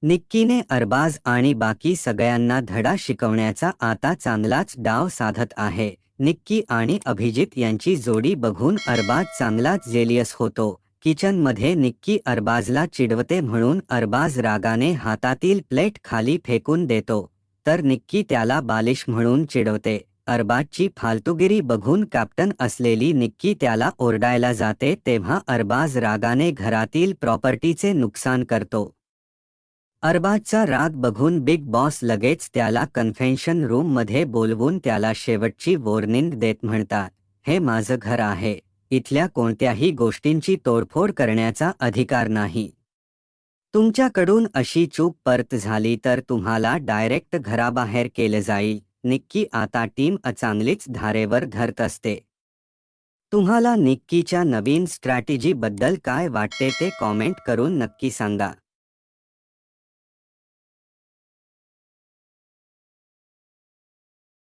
निक्कीने अरबाज आणि बाकी सगळ्यांना धडा शिकवण्याचा आता चांगलाच डाव साधत आहे। निक्की आणि अभिजित यांची जोडी बघून अरबाज चांगलाच जेलियस होतो। किचनमध्ये निक्की अरबाजला चिडवते म्हणून अरबाज रागाने हातातील प्लेट खाली फेकून देतो, तर निक्की त्याला बालिश म्हणून चिडवते। अरबाजची फालतूगिरी बघून कॅप्टन असलेली निक्की त्याला ओरडायला जाते तेव्हा अरबाज रागाने घरातील प्रॉपर्टीचे नुकसान करतो। अरबाजचा राग बघून बिग बॉस लगेच त्याला कन्व्हेन्शन रूममध्ये बोलवून त्याला शेवटची वॉर्निंग देत म्हणतात, हे माझं घर आहे, इथल्या कोणत्याही गोष्टींची तोडफोड करण्याचा अधिकार नाही। तुमच्याकडून अशी चूक परत झाली तर तुम्हाला डायरेक्ट घराबाहेर केलं जाईल। निक्की आता टीम चांगलीच धारेवर धरत असते। तुम्हाला निक्कीच्या नवीन स्ट्रॅटेजी बद्दल काय वाटते ते कॉमेंट करून नक्की सांगा।